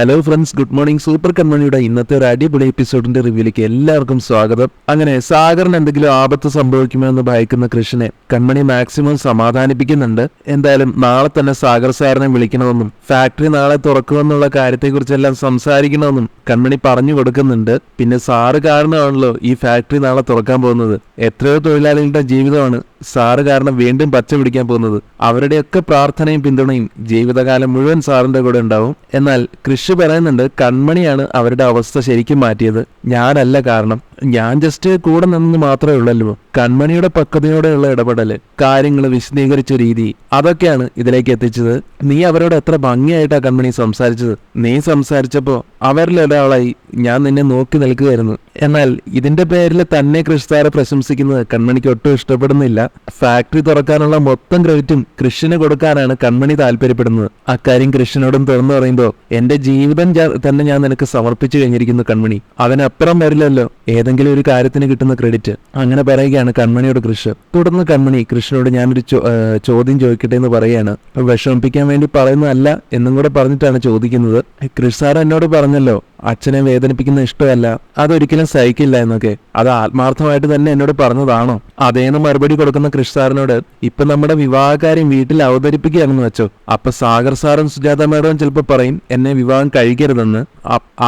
Hello friends, good morning. Super കൺമണിയുടെ ഇന്നത്തെ ഒരു അടിപൊളി എപ്പിസോഡിന്റെ റിവ്യൂലേക്ക് എല്ലാവർക്കും സ്വാഗതം. അങ്ങനെ സാഗറിന് എന്തെങ്കിലും ആപത്ത് സംഭവിക്കുമോ എന്ന് ഭയക്കുന്ന കൃഷ്ണനെ കൺമണി മാക്സിമം സമാധാനിപ്പിക്കുന്നുണ്ട്. എന്തായാലും നാളെ തന്നെ സാഗർ സാറിനെ വിളിക്കണമെന്നും ഫാക്ടറി നാളെ തുറക്കുമെന്നുള്ള കാര്യത്തെക്കുറിച്ചെല്ലാം സംസാരിക്കണമെന്നും കൺമണി പറഞ്ഞു കൊടുക്കുന്നുണ്ട്. പിന്നെ സാറ് കാരണമാണല്ലോ ഈ ഫാക്ടറി നാളെ തുറക്കാൻ പോകുന്നത്. എത്രയോ തൊഴിലാളികളുടെ ജീവിതമാണ് സാറ് കാരണം വീണ്ടും പച്ച പിടിക്കാൻ പോകുന്നത്. അവരുടെയൊക്കെ പ്രാർത്ഥനയും പിന്തുണയും ജീവിതകാലം മുഴുവൻ സാറിന്റെ കൂടെ ഉണ്ടാവും. എന്നാൽ കൃഷി പറയുന്നുണ്ട്, കൺമണിയാണ് അവരുടെ അവസ്ഥ ശരിക്കും മാറ്റിയത്, ഞാനല്ല കാരണം. ഞാൻ ജസ്റ്റ് കൂടെ നിന്ന് മാത്രമേ ഉള്ളല്ലോ. കൺമണിയുടെ പക്വതയോടെയുള്ള ഇടപെടല്, കാര്യങ്ങൾ വിശദീകരിച്ച രീതി, അതൊക്കെയാണ് ഇതിലേക്ക് എത്തിച്ചത്. നീ അവരോട് എത്ര ഭംഗിയായിട്ടാ കൺമണി സംസാരിച്ചത്. നീ സംസാരിച്ചപ്പോ അവരിലൊരാളായി ഞാൻ നിന്നെ നോക്കി നിൽക്കുകയായിരുന്നു. എന്നാൽ ഇതിന്റെ പേരിൽ തന്നെ കൃഷിസാരെ പ്രശംസിക്കുന്നത് കൺമണിക്ക് ഒട്ടും ഇഷ്ടപ്പെടുന്നില്ല. ഫാക്ടറി തുറക്കാനുള്ള മൊത്തം ക്രെഡിറ്റും കൃഷിന് കൊടുക്കാനാണ് കൺമണി താല്പര്യപ്പെടുന്നത്. അക്കാര്യം കൃഷിനോടും തുറന്നു പറയുമ്പോൾ എന്റെ ജീവിതം തന്നെ ഞാൻ നിനക്ക് സമർപ്പിച്ചു കഴിഞ്ഞിരിക്കുന്നു കൺമണി, അതിനപ്പുറം വരില്ലല്ലോ ഏതെങ്കിലും ഒരു കാര്യത്തിന് കിട്ടുന്ന ക്രെഡിറ്റ്. അങ്ങനെ പറയുകയാണ് കൺമണിയോട് കൃഷ്. തുടർന്ന് കൺമണി കൃഷ്ണനോട് ഞാനൊരു ചോദ്യം ചോദിക്കട്ടെ എന്ന് പറയുകയാണ്. വിഷമിപ്പിക്കാൻ വേണ്ടി പറയുന്നതല്ല എന്നും കൂടെ പറഞ്ഞിട്ടാണ് ചോദിക്കുന്നത്. കൃഷ് സാർ എന്നോട് പറഞ്ഞല്ലോ അച്ഛനെ വേദനിപ്പിക്കുന്ന ഇഷ്ടമല്ല, അതൊരിക്കലും സഹിക്കില്ല എന്നൊക്കെ. അത് ആത്മാർത്ഥമായിട്ട് തന്നെ എന്നോട് പറഞ്ഞതാണോ? അതേന്ന് മറുപടി കൊടുക്കുന്ന കൃഷ് സാറിനോട് ഇപ്പൊ നമ്മുടെ വിവാഹകാര്യം വീട്ടിൽ അവതരിപ്പിക്കുകയാണെന്ന് വെച്ചോ, അപ്പൊ സാഗർ സാറും സുജാത മേഡവും ചിലപ്പോ പറയും എന്നെ വിവാഹം കഴിക്കരുതെന്ന്.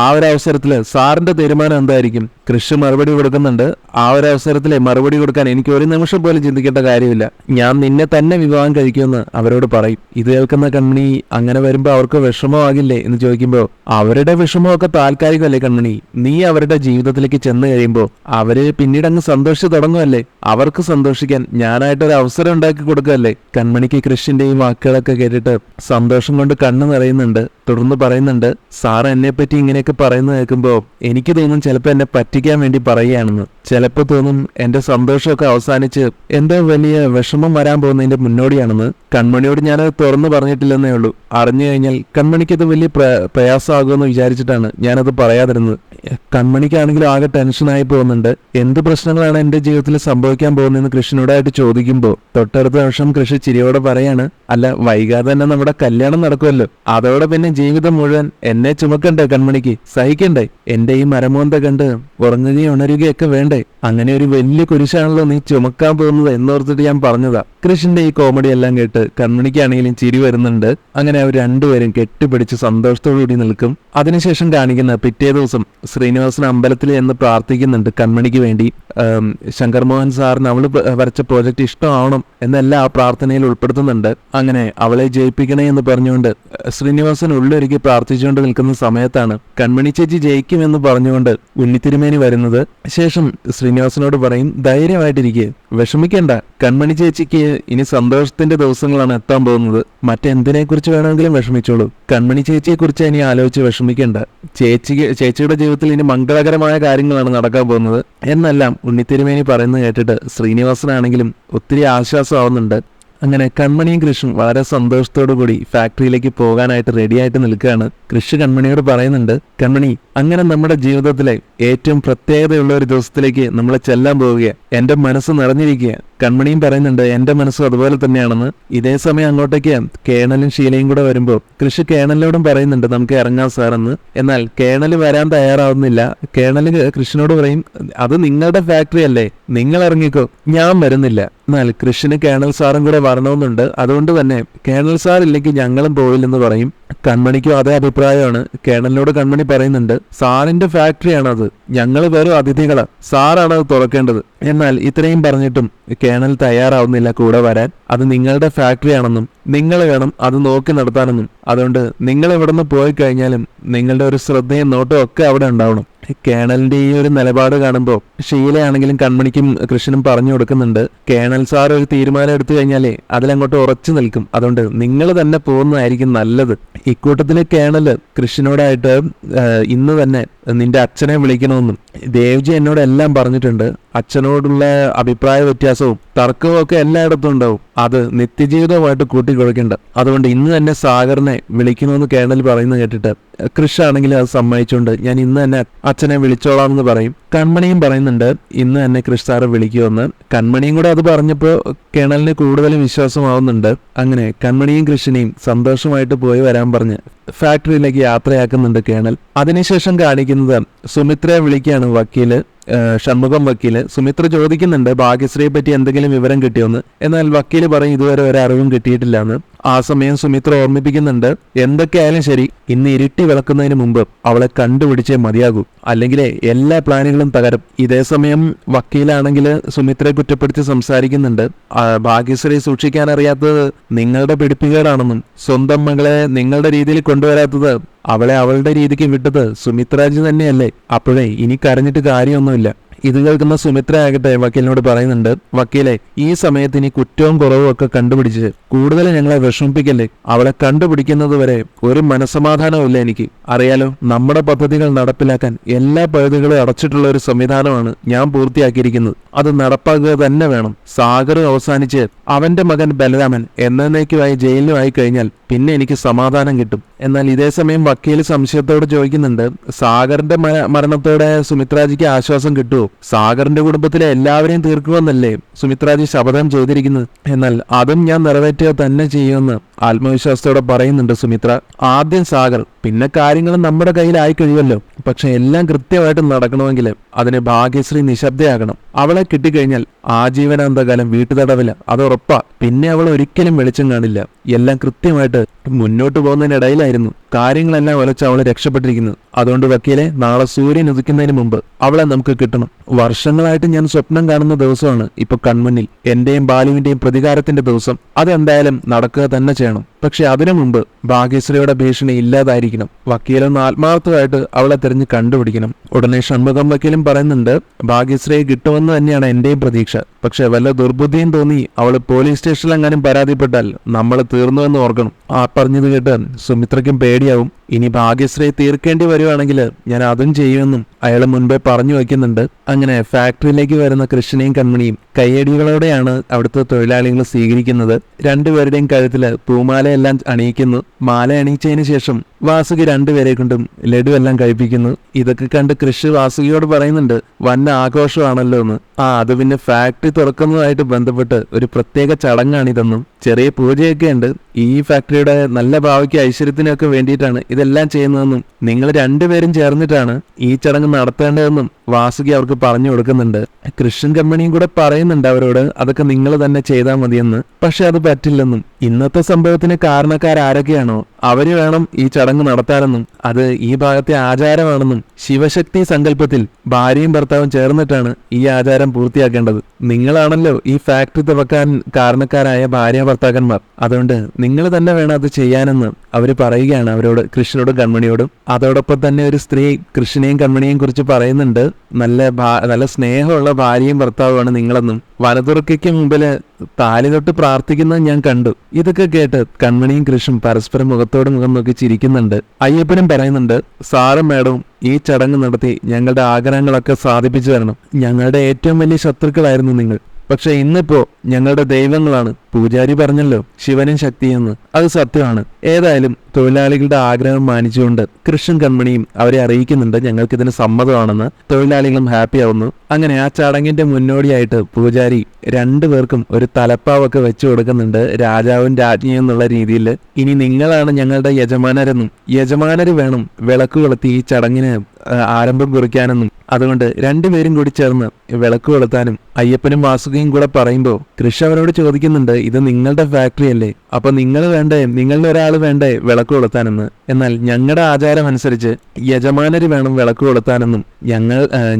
ആ ഒരു അവസരത്തില് സാറിന്റെ തീരുമാനം എന്തായിരിക്കും? കൃഷി മറുപടി കൊടുക്കുന്നുണ്ട്. ആ ഒരു അവസരത്തിലെ മറുപടി കൊടുക്കാൻ എനിക്ക് ഒരു നിമിഷം പോലും ചിന്തിക്കേണ്ട കാര്യമില്ല. ഞാൻ നിന്നെ തന്നെ വിവാഹം കഴിക്കുമെന്ന് അവരോട് പറയും. ഇത് കേൾക്കുന്ന കൺമണി അങ്ങനെ വരുമ്പോ അവർക്ക് വിഷമമാകില്ലേ എന്ന് ചോദിക്കുമ്പോ, അവരുടെ വിഷമമൊക്കെ താൽക്കാലികമല്ലേ കൺമണി. നീ അവരുടെ ജീവിതത്തിലേക്ക് ചെന്ന് കഴിയുമ്പോ അവര് പിന്നീട് അങ്ങ് സന്തോഷിച്ച് തുടങ്ങുമല്ലേ. അവർക്ക് സന്തോഷിക്കാൻ ഞാനായിട്ടൊരു അവസരം ഉണ്ടാക്കി കൊടുക്കുകയല്ലേ. കൺമണിക്ക് കൃഷിന്റെയും വാക്കുകളൊക്കെ കേട്ടിട്ട് സന്തോഷം കൊണ്ട് കണ്ണു നിറയുന്നുണ്ട്. തുടർന്ന് പറയുന്നുണ്ട്, സാർ എന്നെ പറ്റി ഇങ്ങനെയൊക്കെ പറയുന്നത് കേൾക്കുമ്പോ എനിക്ക് തോന്നും ചിലപ്പോ എന്നെ പറ്റിക്കാൻ വേണ്ടി പറയുകയാണെന്ന്. ചിലപ്പോ തോന്നും എന്റെ സന്തോഷമൊക്കെ അവസാനിച്ച് എന്തോ വലിയ വിഷമം വരാൻ പോകുന്നതിന്റെ മുന്നോടിയാണെന്ന്. കൺമണിയോട് ഞാനത് തുറന്നു പറഞ്ഞിട്ടില്ലെന്നേ ഉള്ളൂ. അറിഞ്ഞു കഴിഞ്ഞാൽ കൺമണിക്കത് വലിയ പ്രയാസമാകുമെന്ന് വിചാരിച്ചിട്ടാണ് ഞാനത് പറയാതിരുന്നത്. കൺമണിക്കാണെങ്കിലും ആകെ ടെൻഷനായി പോകുന്നുണ്ട്. എന്ത് പ്രശ്നങ്ങളാണ് എന്റെ ജീവിതത്തിൽ സംഭവിക്കാൻ പോകുന്നതെന്ന് കൃഷ്ണനോടായിട്ട് ചോദിക്കുമ്പോ തൊട്ടടുത്ത നിമിഷം കൃഷി ചിരിയോടെ പറയാണ്, അല്ല വൈകാതെ തന്നെ നമ്മുടെ കല്യാണം നടക്കുമല്ലോ, അതോടെ പിന്നെ ജീവിതം മുഴുവൻ എന്നെ ചുമക്കണ്ടേ കൺമണിക്ക്, സഹിക്കണ്ടേ. എന്റെ ഈ മരമോന്ത കണ്ട് ഉറങ്ങുകയും ഉണരുകയൊക്കെ വേണ്ടേ. അങ്ങനെ ഒരു വലിയ കുരിശാണല്ലോ നീ ചുമക്കാൻ പോകുന്നത് എന്നോർത്തിട്ട് ഞാൻ പറഞ്ഞതാ. കൃഷിന്റെ ഈ കോമഡി എല്ലാം കേട്ട് കൺമണിക്കാണെങ്കിലും ചിരി വരുന്നുണ്ട്. അങ്ങനെ അവർ രണ്ടുപേരും കെട്ടിപ്പിടിച്ച് സന്തോഷത്തോടുകൂടി നിൽക്കും. അതിനുശേഷം കാണിക്കുന്ന പിറ്റേ ദിവസം ശ്രീനിവാസൻ അമ്പലത്തിൽ എന്ന് പ്രാർത്ഥിക്കുന്നുണ്ട് കൺമണിക്ക് വേണ്ടി. ശങ്കർ മോഹൻ സാറിന് അവള് വരച്ച പ്രോജക്റ്റ് ഇഷ്ടമാവണം എന്നെല്ലാം ആ പ്രാർത്ഥനയിൽ ഉൾപ്പെടുത്തുന്നുണ്ട്. അങ്ങനെ അവളെ ജയിപ്പിക്കണേ എന്ന് പറഞ്ഞുകൊണ്ട് ശ്രീനിവാസൻ ഉള്ളൊരുക്കി പ്രാർത്ഥിച്ചുകൊണ്ട് നിൽക്കുന്ന സമയത്താണ് കൺമണി ചേച്ചി ജയിക്കുമെന്ന് പറഞ്ഞുകൊണ്ട് ഉണ്ണിത്തിരുമേനി വരുന്നത്. ശേഷം ശ്രീനിവാസനോട് പറയും, ധൈര്യമായിട്ടിരിക്കുക, വിഷമിക്കണ്ട, കൺമണി ചേച്ചിക്ക് ഇനി സന്തോഷത്തിന്റെ ദിവസങ്ങളാണ് എത്താൻ പോകുന്നത്. മറ്റെന്തിനെ കുറിച്ച് വേണമെങ്കിലും വിഷമിച്ചോളൂ, കൺമണി ചേച്ചിയെ കുറിച്ച് ഇനി ആലോചിച്ച് വിഷമിക്കണ്ട. ചേച്ചിയുടെ ജീവിതത്തിൽ ഇനി മംഗളകരമായ കാര്യങ്ങളാണ് നടക്കാൻ പോകുന്നത് എന്നെല്ലാം ഉണ്ണിത്തിരുമേനി പറയുന്നത് കേട്ടിട്ട് ശ്രീനിവാസനാണെങ്കിലും ഒത്തിരി ആശ്വാസമാവുന്നുണ്ട്. അങ്ങനെ കൺമണിയും കൃഷും വളരെ സന്തോഷത്തോടു കൂടി ഫാക്ടറിയിലേക്ക് പോകാനായിട്ട് റെഡിയായിട്ട് നിൽക്കുകയാണ്. കൃഷി കൺമണിയോട് പറയുന്നുണ്ട്, കൺമണി അങ്ങനെ നമ്മുടെ ജീവിതത്തിലെ ഏറ്റവും പ്രത്യേകതയുള്ള ഒരു ദിവസത്തിലേക്ക് നമ്മൾ ചെല്ലാൻ പോവുക, എന്റെ മനസ്സ് നിറഞ്ഞിരിക്കുക. കൺമണിയും പറയുന്നുണ്ട് എന്റെ മനസ്സും അതുപോലെ തന്നെയാണെന്ന്. ഇതേ സമയം അങ്ങോട്ടേക്ക് കേണലും ഷീലയും കൂടെ വരുമ്പോ കൃഷി കേണലിനോടും പറയുന്നുണ്ട് നമുക്ക് ഇറങ്ങാം സാറെന്ന്. എന്നാൽ കേണൽ വരാൻ തയ്യാറാവുന്നില്ല. കേണല് കൃഷിനോട് പറയും, അത് നിങ്ങളുടെ ഫാക്ടറി അല്ലേ, നിങ്ങൾ ഇറങ്ങിക്കോ, ഞാൻ വരുന്നില്ല. എന്നാൽ കൃഷിന് കേണൽ സാറും കൂടെ വരണമെന്നുണ്ട്. അതുകൊണ്ട് തന്നെ കേണൽ സാർ ഇല്ലെങ്കിൽ ഞങ്ങളും പോവില്ലെന്ന് പറയും. കൺമണിക്കും അതേ അഭിപ്രായമാണ്. കേണലിനോട് കൺമണി പറയുന്നുണ്ട്, സാറിന്റെ ഫാക്ടറിയാണത്, ഞങ്ങൾ വെറും അതിഥികളാ, സാറാണ് അത് തുറക്കേണ്ടത്. എന്നാൽ ഇത്രയും പറഞ്ഞിട്ടും കേണൽ തയ്യാറാവുന്നില്ല കൂടെ വരാൻ. അത് നിങ്ങളുടെ ഫാക്ടറിയാണെന്നും നിങ്ങൾ വേണം അത് നോക്കി നടത്താനെന്നും. അതുകൊണ്ട് നിങ്ങൾ ഇവിടെ നിന്ന് പോയി കഴിഞ്ഞാലും നിങ്ങളുടെ ഒരു ശ്രദ്ധയും നോട്ടവും ഒക്കെ അവിടെ ഉണ്ടാവണം. കേണലിന്റെ ഈ ഒരു നിലപാട് കാണുമ്പോൾ ഷീലയാണെങ്കിലും കൺമണിക്കും കൃഷ്ണനും പറഞ്ഞു കൊടുക്കുന്നുണ്ട്, കേണൽ സാർ ഒരു തീരുമാനം എടുത്തു കഴിഞ്ഞാലേ അതിലങ്ങോട്ട് ഉറച്ചു നിൽക്കും. അതുകൊണ്ട് നിങ്ങൾ തന്നെ പോകുന്നതായിരിക്കും നല്ലത്. ഇക്കൂട്ടത്തിലെ കേണല് കൃഷ്ണനോടായിട്ട് ഇന്ന് തന്നെ നിന്റെ അച്ഛനെ വിളിക്കണമെന്നും ദേവ്ജി എന്നോട് എല്ലാം പറഞ്ഞിട്ടുണ്ട്. അച്ഛനോടുള്ള അഭിപ്രായ വ്യത്യാസവും തർക്കവും ഒക്കെ എല്ലായിടത്തും ഉണ്ടാവും. അത് നിത്യജീവിതവുമായിട്ട് കൂട്ടിക്കുഴയ്ക്കണ്ട. അതുകൊണ്ട് ഇന്ന് തന്നെ സാഗറിനെ വിളിക്കണമെന്ന് കേണൽ പറയുന്നത് കേട്ടിട്ട് കൃഷ് ആണെങ്കിൽ അത് സമ്മതിച്ചുകൊണ്ട് ഞാൻ ഇന്ന് തന്നെ അച്ഛനെ വിളിച്ചോളാം എന്ന് പറയും. കൺമണിയും പറയുന്നുണ്ട് ഇന്ന് തന്നെ കൃഷ് സാറ് വിളിക്കുമെന്ന്. കൺമണിയും കൂടെ അത് പറഞ്ഞപ്പോൾ കേണലിന് കൂടുതൽ വിശ്വാസമാവുന്നുണ്ട്. അങ്ങനെ കൺമണിയും കൃഷിനെയും സന്തോഷമായിട്ട് പോയി വരാൻ പറഞ്ഞ് ഫാക്ടറിയിലേക്ക് യാത്രയാക്കുന്നുണ്ട് കേണൽ. അതിനുശേഷം കാണിക്കുന്നത് സുമിത്രയെ വിളിക്കുകയാണ് വക്കീല്, ഷൺമുഖം വക്കീല്. സുമിത്ര ചോദിക്കുന്നുണ്ട് ഭാഗ്യശ്രീയെ പറ്റി എന്തെങ്കിലും വിവരം കിട്ടിയോന്ന്. എന്നാൽ വക്കീല് പറയും ഇതുവരെ ഒരറിവും കിട്ടിയിട്ടില്ല എന്ന്. ആ സമയം സുമിത്ര ഓർമ്മിപ്പിക്കുന്നുണ്ട് എന്തൊക്കെയായാലും ശരി ഇന്ന് ഇരുട്ടി വിളക്കുന്നതിന് മുമ്പ് അവളെ കണ്ടുപിടിച്ചേ മതിയാകൂ, അല്ലെങ്കിൽ എല്ലാ പ്ലാനുകളും തകരും. ഇതേ സമയം വക്കീലാണെങ്കിൽ സുമിത്രയെ കുറ്റപ്പെടുത്തി സംസാരിക്കുന്നുണ്ട്. ഭാഗ്യശ്രീ സൂക്ഷിക്കാൻ അറിയാത്തത് നിങ്ങളുടെ പിടിപ്പുകേടാണെന്നും സ്വന്തം മകളെ നിങ്ങളുടെ രീതിയിൽ കൊണ്ടുവരാത്തത് അവളെ അവളുടെ രീതിക്ക് വിട്ടത് സുമിത്രാജി തന്നെയല്ലേ, അപ്പോഴേ ഇനി കരഞ്ഞിട്ട് കാര്യമൊന്നുമില്ല. ഇത് കേൾക്കുന്ന സുമിത്ര ആകട്ടെ വക്കീലിനോട് പറയുന്നുണ്ട് വക്കീലെ ഈ സമയത്ത് ഇനി കുറ്റവും കുറവും ഒക്കെ കണ്ടുപിടിച്ച് കൂടുതൽ ഞങ്ങളെ വിഷമിപ്പിക്കല്ലേ. അവളെ കണ്ടുപിടിക്കുന്നത് വരെ ഒരു മനസ്സമാധാനവും ഇല്ല എനിക്ക്. അറിയാലോ നമ്മുടെ പദ്ധതികൾ നടപ്പിലാക്കാൻ എല്ലാ പഴുതുകളും അടച്ചിട്ടുള്ള ഒരു സംവിധാനമാണ് ഞാൻ പൂർത്തിയാക്കിയിരിക്കുന്നത്. അത് നടപ്പാക്കുക തന്നെ വേണം. സാഗർ അവസാനിച്ച് അവന്റെ മകൻ ബലരാമൻ എന്നേക്കുമായി ജയിലിലുമായി കഴിഞ്ഞാൽ പിന്നെ എനിക്ക് സമാധാനം കിട്ടും. എന്നാൽ ഇതേ സമയം വക്കീൽ സംശയത്തോട് ചോദിക്കുന്നുണ്ട് സാഗറിന്റെ മരണത്തോടെ സുമിത്രാജിക്ക് ആശ്വാസം കിട്ടുമോ? സാഗറിന്റെ കുടുംബത്തിലെ എല്ലാവരെയും തീർക്കുമെന്നല്ലേ സുമിത്രാജി ശപഥം ചെയ്തിരിക്കുന്നത്. എന്നാൽ അതും ഞാൻ നിറവേറ്റുക തന്നെ ചെയ്യുമെന്ന് ആത്മവിശ്വാസത്തോടെ പറയുന്നുണ്ട് സുമിത്ര. ആദ്യം സാഗർ, പിന്നെ കാര്യങ്ങൾ നമ്മുടെ കയ്യിലായി കഴിയുമല്ലോ. പക്ഷെ എല്ലാം കൃത്യമായിട്ട് നടക്കണമെങ്കിൽ അതിന് ഭാഗ്യശ്രീ നിശബ്ദയാകണം. അവളെ കിട്ടിക്കഴിഞ്ഞാൽ ആജീവനാന്തകാലം വീട്ടുതടവില്ല, അത് ഉറപ്പാ. പിന്നെ അവൾ ഒരിക്കലും വെളിച്ചം കാണില്ല. എല്ലാം കൃത്യമായിട്ട് മുന്നോട്ട് പോകുന്നതിനിടയിലായിരുന്നു കാര്യങ്ങളെല്ലാം ഒലച്ച് അവളെ രക്ഷപ്പെട്ടിരിക്കുന്നത്. അതുകൊണ്ട് വക്കീലെ നാളെ സൂര്യൻ ഉദിക്കുന്നതിന് മുമ്പ് അവളെ നമുക്ക് കിട്ടണം. വർഷങ്ങളായിട്ട് ഞാൻ സ്വപ്നം കാണുന്ന ദിവസമാണ് ഇപ്പൊ കൺമുന്നിൽ. എന്റെയും ബാലുവിന്റെയും പ്രതികാരത്തിന്റെ ദിവസം. അതെന്തായാലും നടക്കുക തന്നെ ചെയ്യണം. പക്ഷെ അതിനു മുമ്പ് ഭാഗ്യശ്രീയുടെ ഭീഷണി ഇല്ലാതായിരിക്കണം. വക്കീലൊന്ന് ആത്മാർത്ഥമായിട്ട് അവളെ തിരഞ്ഞ് കണ്ടുപിടിക്കണം. ഉടനെ ഷൺമുഖം വക്കീലും പറയുന്നുണ്ട് ഭാഗ്യശ്രീയെ കിട്ടുമെന്ന് തന്നെയാണ് എന്റെയും പ്രതീക്ഷ. പക്ഷെ വല്ല ദുർബുദ്ധിയും തോന്നി അവള് പോലീസ് സ്റ്റേഷനിൽ എങ്ങാനും പരാതിപ്പെട്ടാൽ നമ്മൾ തീർന്നുവെന്ന് ഓർക്കണം. ആ പറഞ്ഞത് കേട്ട് സുമിത്രയ്ക്കും പേടിയാവും. ഇനി ഭാഗ്യശ്രീയെ തീർക്കേണ്ടി വരുവാണെങ്കിൽ ഞാൻ അതും ചെയ്യുമെന്നും അയാൾ മുൻപേ പറഞ്ഞു വയ്ക്കുന്നുണ്ട്. അങ്ങനെ ഫാക്ടറിയിലേക്ക് വരുന്ന കൃഷ്ണനെയും കൺമണിയും കയ്യടികളോടെയാണ് അവിടുത്തെ തൊഴിലാളികൾ സ്വീകരിക്കുന്നത്. രണ്ടുപേരുടെയും കഴുത്തില് പൂമാലയെല്ലാം അണിയിക്കുന്നു. മാല അണിയിച്ചതിന് ശേഷം വാസുകി രണ്ടുപേരെ കൊണ്ടും ലഡു എല്ലാം കഴിപ്പിക്കുന്നു. ഇതൊക്കെ കണ്ട് കൃഷി വാസുകിയോട് പറയുന്നുണ്ട് വൻ ആഘോഷമാണല്ലോ എന്ന്. അത് പിന്നെ ഫാക്ടറി തുറക്കുന്നതുമായിട്ട് ബന്ധപ്പെട്ട് ഒരു പ്രത്യേക ചടങ്ങാണിതെന്നും ചെറിയ പൂജയൊക്കെ ഉണ്ട്. ഈ ഫാക്ടറിയുടെ നല്ല ഭാവിക്ക് ഐശ്വര്യത്തിനൊക്കെ വേണ്ടിയിട്ടാണ് ഇതെല്ലാം ചെയ്യുന്നതെന്നും നിങ്ങൾ രണ്ടുപേരും ചേർന്നിട്ടാണ് ഈ ചടങ്ങ് നടത്തേണ്ടതെന്നും വാസുകി അവർക്ക് പറഞ്ഞു കൊടുക്കുന്നുണ്ട്. കൃഷ്ണൻ കമ്പനിയും കൂടെ പറയുന്നുണ്ട് അവരോട് അതൊക്കെ നിങ്ങൾ തന്നെ ചെയ്താൽ മതിയെന്ന്. പക്ഷെ അത് പറ്റില്ലെന്നും ഇന്നത്തെ സംഭവത്തിന് കാരണക്കാരാരൊക്കെയാണോ അവര് വേണം ഈ ചടങ്ങ് നടത്താനെന്നും അത് ഈ ഭാഗത്തെ ആചാരമാണെന്നും ശിവശക്തി സങ്കല്പത്തിൽ ഭാര്യയും ഭർത്താവും ചേർന്നിട്ടാണ് ഈ ആചാരം പൂർത്തിയാക്കേണ്ടത്. നിങ്ങളാണല്ലോ ഈ ഫാക്ടറി തുറക്കാൻ കാരണക്കാരായ ഭാര്യ ഭർത്താക്കന്മാർ. അതുകൊണ്ട് നിങ്ങൾ തന്നെ വേണം അത് ചെയ്യാനെന്ന് അവര് പറയുകയാണ് അവരോട്, കൃഷ്ണനോടും കൺമണിയോടും. അതോടൊപ്പം തന്നെ ഒരു സ്ത്രീ കൃഷ്ണനെയും കൺമണിയെയും കുറിച്ച് പറയുന്നുണ്ട് നല്ല സ്നേഹമുള്ള ഭാര്യയും ഭർത്താവുമാണ് നിങ്ങളെന്നും വനതുറക്കയ്ക്ക് മുമ്പില് താലി തൊട്ട് പ്രാർത്ഥിക്കുന്നത് ഞാൻ കണ്ടു. ഇതൊക്കെ കേട്ട് കൺമണിയും കൃഷ്ണൻ പരസ്പരം മുഖത്തോട് മുഖം നോക്കി ചിരിക്കുന്നുണ്ട്. അയ്യപ്പനും പറയുന്നുണ്ട് സാറും മേഡവും ഈ ചടങ്ങ് നടത്തി ഞങ്ങളുടെ ആഗ്രഹങ്ങളൊക്കെ സാധിപ്പിച്ചു തരണം. ഞങ്ങളുടെ ഏറ്റവും വലിയ ശത്രുക്കളായിരുന്നു നിങ്ങൾ. പക്ഷെ ഇന്നിപ്പോ ഞങ്ങളുടെ ദൈവങ്ങളാണ്. പൂജാരി പറഞ്ഞല്ലോ ശിവനും ശക്തിയെന്ന്, അത് സത്യമാണ്. ഏതായാലും തൊഴിലാളികളുടെ ആഗ്രഹം മാനിച്ചുകൊണ്ട് കൃഷ്ണൻ കൺമണിയും അവരെ അറിയിക്കുന്നുണ്ട് ഞങ്ങൾക്കിതിന് സമ്മതമാണെന്ന്. തൊഴിലാളികളും ഹാപ്പി ആവുന്നു. അങ്ങനെ ആ ചടങ്ങിന്റെ മുന്നോടിയായിട്ട് പൂജാരി രണ്ടുപേർക്കും ഒരു തലപ്പാവൊക്കെ വെച്ചു കൊടുക്കുന്നുണ്ട്, രാജാവും രാജ്ഞിയും എന്നുള്ള രീതിയിൽ. ഇനി നിങ്ങളാണ് ഞങ്ങളുടെ യജമാനരെന്നും യജമാനര് വേണം വിളക്ക് കൊളുത്തി ഈ ചടങ്ങിന് ആരംഭം കുറിക്കാനെന്നും അതുകൊണ്ട് രണ്ടുപേരും കൂടി ചേർന്ന് വിളക്ക് കൊളുത്താനും അയ്യപ്പനും വാസുകയും കൂടെ പറയുമ്പോൾ കൃഷി അവരോട് ചോദിക്കുന്നുണ്ട് ഇത് നിങ്ങളുടെ ഫാക്ടറി അല്ലേ, അപ്പൊ നിങ്ങൾ വേണ്ടേ, നിങ്ങളുടെ ഒരാൾ വേണ്ടേ വിളക്ക് കൊളുത്താനെന്ന്. എന്നാൽ ഞങ്ങളുടെ ആചാരം അനുസരിച്ച് യജമാനര് വേണം വിളക്ക് കൊളുത്താനെന്നും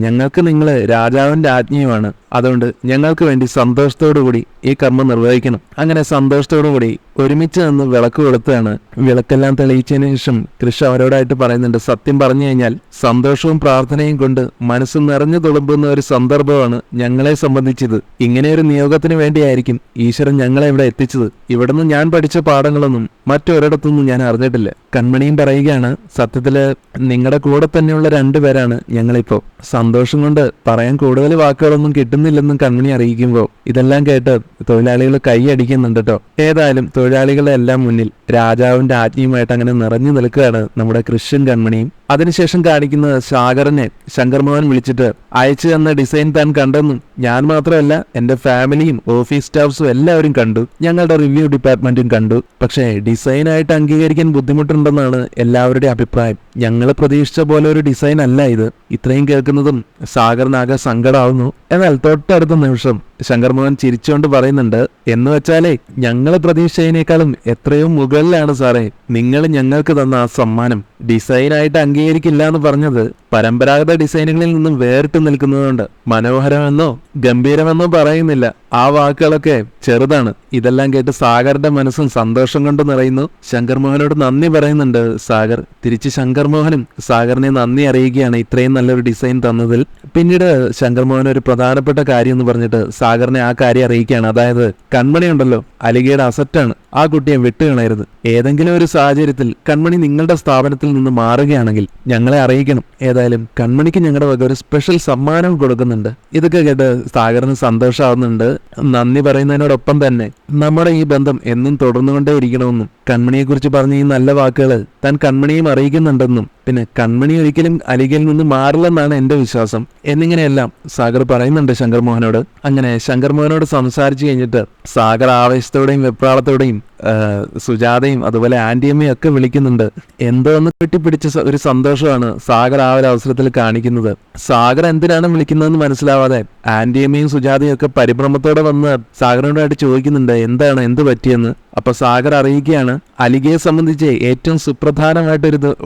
ഞങ്ങൾക്ക് നിങ്ങൾ രാജാവിന്റെ രാജ്ഞിയുമാണ്. അതുകൊണ്ട് ഞങ്ങൾക്ക് വേണ്ടി സന്തോഷത്തോടുകൂടി ഈ കർമ്മം നിർവഹിക്കണം. അങ്ങനെ സന്തോഷത്തോടുകൂടി ഒരുമിച്ച് നിന്ന് വിളക്ക് കൊളുത്താണ്. വിളക്കെല്ലാം തെളിയിച്ചതിന് ശേഷം കൃഷി അവരോടായിട്ട് പറയുന്നുണ്ട് സത്യം പറഞ്ഞു കഴിഞ്ഞാൽ സന്തോഷവും പ്രാർത്ഥനയും കൊണ്ട് മനസ്സ് നിറഞ്ഞു തുളുമ്പുന്ന ഒരു സന്ദർഭമാണ് ഞങ്ങളെ സംബന്ധിച്ചത്. ഇങ്ങനെ ഒരു നിയോഗത്തിന് വേണ്ടിയായിരിക്കും ഈശ്വരൻ ഞങ്ങളെ ഇവിടെ എത്തിച്ചത്. ഇവിടുന്ന് ഞാൻ പഠിച്ച പാഠങ്ങളൊന്നും മറ്റൊരിടത്തൊന്നും ഞാൻ അറിഞ്ഞിട്ടില്ല. കൺമണിയും പറയുകയാണ്, സത്യത്തില് നിങ്ങളുടെ കൂടെ തന്നെയുള്ള രണ്ടുപേരാണ് ഞങ്ങളിപ്പോ. സന്തോഷം കൊണ്ട് പറയാൻ കൂടുതൽ വാക്കുകളൊന്നും കിട്ടുന്നില്ലെന്നും കൺമണി അറിയിക്കുമ്പോൾ ഇതെല്ലാം കേട്ട് തൊഴിലാളികൾ കൈയടിക്കുന്നുണ്ട് കേട്ടോ. ഏതായാലും തൊഴിലാളികളുടെ എല്ലാം മുന്നിൽ രാജാവിന്റെ ആജ്ഞയുമായിട്ട് അങ്ങനെ നിറഞ്ഞു നിൽക്കുകയാണ് നമ്മുടെ കൃഷ്ണൻ കൺമണിയും. അതിനുശേഷം കാണിക്കുന്നത് സാഗറിനെ ശങ്കർ മോഹൻ വിളിച്ചിട്ട് അയച്ചു തന്ന ഡിസൈൻ താൻ കണ്ടെന്നും ഞാൻ മാത്രമല്ല എന്റെ ഫാമിലിയും ഓഫീസ് സ്റ്റാഫ്സും എല്ലാവരും കണ്ടു, ഞങ്ങളുടെ റിവ്യൂ ഡിപ്പാർട്ട്മെന്റും കണ്ടു. പക്ഷേ ഡിസൈനായിട്ട് അംഗീകരിക്കാൻ ബുദ്ധിമുട്ടുണ്ടെന്നാണ് എല്ലാവരുടെയും അഭിപ്രായം. ഞങ്ങൾ പ്രതീക്ഷിച്ച പോലെ ഒരു ഡിസൈൻ അല്ല ഇത്. ഇത്രയും കേൾക്കുന്നതും സാഗറിനാകെ സങ്കടമാവുന്നു. എന്നാൽ തൊട്ടടുത്ത നിമിഷം ശങ്കർ മോഹൻ ചിരിച്ചുകൊണ്ട് പറയുന്നുണ്ട്, എന്ന് വെച്ചാലേ ഞങ്ങൾ പ്രതീക്ഷിച്ചതിനേക്കാളും എത്രയോ മുകളിലാണ് സാറേ നിങ്ങൾ ഞങ്ങൾക്ക് തന്ന ആ സമ്മാനം. ഡിസൈനായിട്ട് അംഗീകരിക്കില്ല എന്ന് പറഞ്ഞത് പരമ്പരാഗത ഡിസൈനുകളിൽ നിന്നും വേറിട്ട് നിൽക്കുന്നതുകൊണ്ട് മനോഹരമെന്നോ ഗംഭീരമെന്നോ പറയുന്നില്ല. ആ വാക്കുകളൊക്കെ ചെറുതാണ്. ഇതെല്ലാം കേട്ട് സാഗറിന്റെ മനസ്സും സന്തോഷം കൊണ്ട് നിറയുന്നു. ശങ്കർ മോഹനോട് നന്ദി പറയുന്നുണ്ട് സാഗർ. തിരിച്ച് ശങ്കർ മോഹനും സാഗറിനെ നന്ദി അറിയിക്കുകയാണ് ഇത്രയും നല്ലൊരു ഡിസൈൻ തന്നതിൽ. പിന്നീട് ശങ്കർ മോഹൻ ഒരു പ്രധാനപ്പെട്ട കാര്യം എന്ന് പറഞ്ഞിട്ട് സാഗറിനെ ആ കാര്യം അറിയിക്കുകയാണ്. അതായത് കൺമണി ഉണ്ടല്ലോ, അലികയുടെ അസറ്റാണ്. ആ കുട്ടിയെ വിട്ടുകളയരുത്. ഏതെങ്കിലും ഒരു സാഹചര്യത്തിൽ കൺമണി നിങ്ങളുടെ സ്ഥാപനത്തിൽ നിന്ന് മാറുകയാണെങ്കിൽ ഞങ്ങളെ അറിയിക്കണം. ഏതായാലും കൺമണിക്ക് ഞങ്ങളുടെ വക ഒരു സ്പെഷ്യൽ സമ്മാനം കൊടുക്കുന്നുണ്ട്. ഇതൊക്കെ കേട്ട് സാഗറിന് സന്തോഷമാവുന്നുണ്ട്. നന്ദി പറയുന്നതിനോടൊപ്പം തന്നെ നമ്മുടെ ഈ ബന്ധം എന്നും തുടർന്നുകൊണ്ടേ ഇരിക്കണമെന്നും കൺമണിയെ കുറിച്ച് പറഞ്ഞ ഈ നല്ല വാക്കുകൾ താൻ കൺമണിയും അറിയിക്കുന്നുണ്ടെന്നും പിന്നെ കൺമണി ഒരിക്കലും അലികയിൽ നിന്ന് മാറില്ലെന്നാണ് എന്റെ വിശ്വാസം എന്നിങ്ങനെയെല്ലാം സാഗർ പറയുന്നുണ്ട് ശങ്കർ മോഹനോട്. അങ്ങനെ ശങ്കർ മോഹനോട് സംസാരിച്ചു കഴിഞ്ഞിട്ട് സാഗർ ആവേശത്തോടെയും വെപ്രാളത്തോടെയും സുജാതയും അതുപോലെ ആന്റിയമ്മയും ഒക്കെ വിളിക്കുന്നുണ്ട്. എന്തോ ഒന്ന് കെട്ടിപ്പിടിച്ച ഒരു സന്തോഷമാണ് സാഗർ ആ ഒരു അവസരത്തിൽ കാണിക്കുന്നത്. സാഗർ എന്തിനാണ് വിളിക്കുന്നതെന്ന് മനസ്സിലാവാതെ ആന്റിയമ്മയും സുജാതയും ഒക്കെ പരിഭ്രമത്തോടെ വന്ന് സാഗറിനോടായിട്ട് ചോദിക്കുന്നുണ്ട് എന്ത് പറ്റിയെന്ന്. അപ്പൊ സാഗർ അറിയിക്കുകയാണ്, അലികയെ സംബന്ധിച്ച് ഏറ്റവും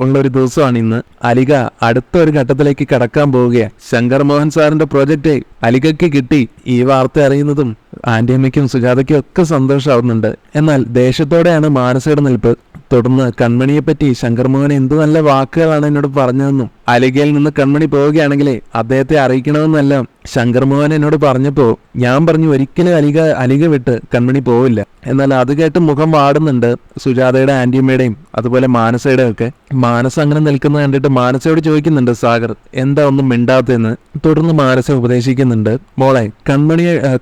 ഉള്ള ഒരു ദിവസമാണ് ഇന്ന്. അലിക അടുത്ത ഒരു ഘട്ടത്തിലേക്ക് കടക്കാൻ പോവുകയാണ്. ശങ്കർ മോഹൻ സാറിന്റെ പ്രോജക്റ്റ് അലികയ്ക്ക് കിട്ടി. ഈ വാർത്ത അറിയുന്നതും ആന്റിയമ്മയ്ക്കും സുജാതയ്ക്കും ഒക്കെ സന്തോഷമാവുന്നുണ്ട്. എന്നാൽ ദേഷ്യത്തോടെയാണ് മാനസയുടെ നിൽപ്പ്. തുടർന്ന് കൺമണിയെപ്പറ്റി ശങ്കർ മോഹൻ എന്ത് നല്ല വാക്കുകളാണ് എന്നോട് പറഞ്ഞതെന്നും അലികയിൽ നിന്ന് കൺമണി പോവുകയാണെങ്കിൽ അദ്ദേഹത്തെ അറിയിക്കണമെന്നെല്ലാം ശങ്കർ മോഹൻ എന്നോട് പറഞ്ഞപ്പോ ഞാൻ പറഞ്ഞു ഒരിക്കലും അലിക വിട്ട് കൺമണി പോവില്ല. എന്നാൽ അത് കേട്ട് മുഖം വാടുന്നുണ്ട് സുജാതയുടെ ആന്റിയമ്മയുടെയും അതുപോലെ മാനസയുടെ ഒക്കെ. മാനസ അങ്ങനെ നിൽക്കുന്നത് കണ്ടിട്ട് മാനസയോട് ചോദിക്കുന്നുണ്ട് സാഗർ എന്താ ഒന്നും മിണ്ടാത്തെന്ന്. തുടർന്ന് മാനസ ഉപദേശിക്കുന്നുണ്ട്, മോളെ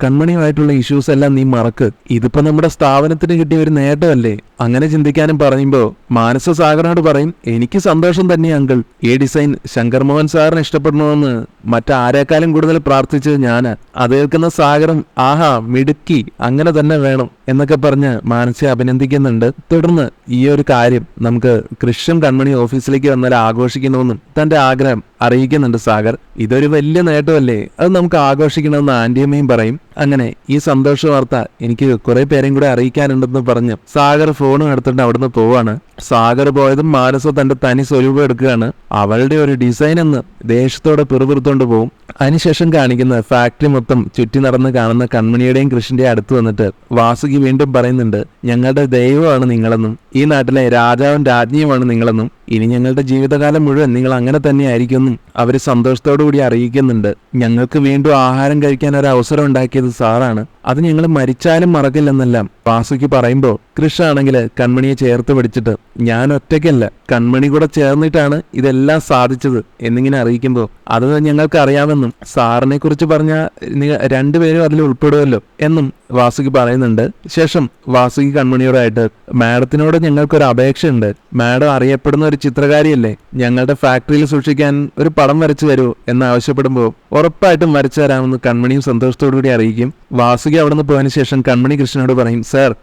കൺമണിയുമായിട്ടുള്ള ഇഷ്യൂസ് എല്ലാം നീ മറക്ക്. ഇതിപ്പോ നമ്മുടെ സ്ഥാപനത്തിന് കിട്ടിയ ഒരു നേട്ടമല്ലേ. അങ്ങനെ ചിന്തിക്കാനും പറയുമ്പോ മാനസ സാഗറിനോട് പറയും, എനിക്ക് സന്തോഷം തന്നെ അങ്കിൾ. ഈ ഡിസൈൻ ശങ്കർ മോഹൻ സാറിന് ഇഷ്ടപ്പെടണമെന്ന് മറ്റാരേക്കാളും കൂടുതൽ പ്രാർത്ഥിച്ചത് ഞാനാ. അത് കേൾക്കുന്ന സാഗറും ആഹാ മിടുക്കി, അങ്ങനെ തന്നെ വേണം എന്നൊക്കെ പറഞ്ഞ് മാനസയെ അഭിനന്ദിക്കുന്നുണ്ട്. തുടർന്ന് ഈ ഒരു കാര്യം നമുക്ക് കൃഷ്ണൻ കൺമണി ഓഫീസിലേക്ക് വന്നാൽ ആഘോഷിക്കണമെന്നും തന്റെ ആഗ്രഹം അറിയിക്കുന്നുണ്ട് സാഗർ. ഇതൊരു വലിയ നേട്ടമല്ലേ, അത് നമുക്ക് ആഘോഷിക്കണമെന്ന് ആന്റിയമ്മയും പറയും. അങ്ങനെ ഈ സന്തോഷ വാർത്ത എനിക്ക് കുറെ പേരെയും കൂടെ അറിയിക്കാനുണ്ടെന്ന് പറഞ്ഞ് സാഗർ ഫോണും എടുത്തിട്ട് അവിടുന്ന് പോവാണ്. സാഗർ പോയതും മാനസ തന്റെ തനി സ്വരൂപം എടുക്കുകയാണ്. അവളുടെ ഒരു ഡിസൈൻ എന്ന് ദേഷ്യത്തോടെ പിറുപിറുത്തോണ്ട് പോവും. അതിനുശേഷം കാണിക്കുന്ന ഫാക്ടറി മൊത്തം ചുറ്റി നടന്ന് കാണുന്ന കൺമണിയുടെയും കൃഷ്ണന്റെയും അടുത്ത് വന്നിട്ട് വാസുകി വീണ്ടും പറയുന്നുണ്ട്, ഞങ്ങളുടെ ദൈവമാണ് നിങ്ങളെന്നും ഈ നാട്ടിലെ രാജാവും രാജ്ഞിയുമാണ് നിങ്ങളെന്നും ഇനി ഞങ്ങളുടെ ജീവിതകാലം മുഴുവൻ നിങ്ങൾ അങ്ങനെ തന്നെ ആയിരിക്കുമെന്നും അവര് സന്തോഷത്തോടു കൂടി അറിയിക്കുന്നുണ്ട്. ഞങ്ങൾക്ക് വീണ്ടും ആഹാരം കഴിക്കാൻ ഒരു അവസരം ഉണ്ടാക്കിയത് സാറാണ്, അത് ഞങ്ങൾ മരിച്ചാലും മറക്കില്ലെന്നെല്ലാം വാസുക്കി പറയുമ്പോ കൃഷ്ണ ആണെങ്കിൽ കൺമണിയെ ചേർത്ത് പിടിച്ചിട്ട് ഞാൻ ഒറ്റയ്ക്കല്ല, കൺമണി കൂടെ ചേർന്നിട്ടാണ് ഇതെല്ലാം സാധിച്ചത് എന്നിങ്ങനെ അറിയിക്കുമ്പോൾ അത് ഞങ്ങൾക്ക് അറിയാമെന്നും സാറിനെ കുറിച്ച് പറഞ്ഞ രണ്ടുപേരും അതിൽ ഉൾപ്പെടുമല്ലോ എന്നും വാസുകി പറയുന്നുണ്ട്. ശേഷം വാസുകി കൺമണിയോടായിട്ട് മാഡത്തിനോട് ഞങ്ങൾക്കൊരു അപേക്ഷയുണ്ട്. മാഡം അറിയപ്പെടുന്ന ഒരു ചിത്രകാരിയല്ലേ, ഞങ്ങളുടെ ഫാക്ടറിയിൽ സൂക്ഷിക്കാൻ ഒരു പടം വരച്ചു തരൂ എന്നാവശ്യപ്പെടുമ്പോൾ ഉറപ്പായിട്ടും വരച്ചു തരാമെന്ന് കൺമണിയും സന്തോഷത്തോടു കൂടി അറിയിക്കും. വാസുകി അവിടെ നിന്ന് പോയതിനു ശേഷം കൺമണി കൃഷ്ണനോട് പറയും,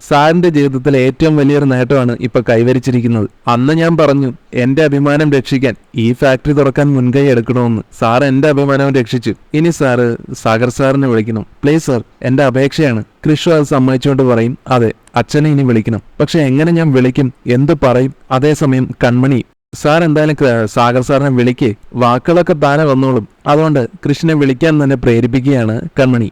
സാറിന്റെ ജീവിതത്തിലെ ഏറ്റവും വലിയൊരു നേട്ടമാണ് ഇപ്പൊ കൈവരിച്ചിരിക്കുന്നത്. അന്ന് ഞാൻ പറഞ്ഞു എന്റെ അഭിമാനം രക്ഷിക്കാൻ ഈ ഫാക്ടറി തുറക്കാൻ മുൻകൈ എടുക്കണമെന്ന്. സാർ എന്റെ അഭിമാനം രക്ഷിച്ചു. ഇനി സാഗർ സാറിനെ വിളിക്കണം പ്ലീസ് സാർ, എന്റെ അപേക്ഷയാണ്. കൃഷ്ണ അത് സമ്മതിച്ചുകൊണ്ട് പറയും, അതെ അച്ഛനെ ഇനി വിളിക്കണം. പക്ഷെ എങ്ങനെ ഞാൻ വിളിക്കും, എന്ത് പറയും? അതേസമയം കൺമണി, സാർ എന്തായാലും സാഗർ സാറിനെ വിളിക്കേ, വാക്കുകളൊക്കെ താനെ വന്നോളും. അതുകൊണ്ട് കൃഷ്ണനെ വിളിക്കാൻ തന്നെ പ്രേരിപ്പിക്കുകയാണ് കൺമണി.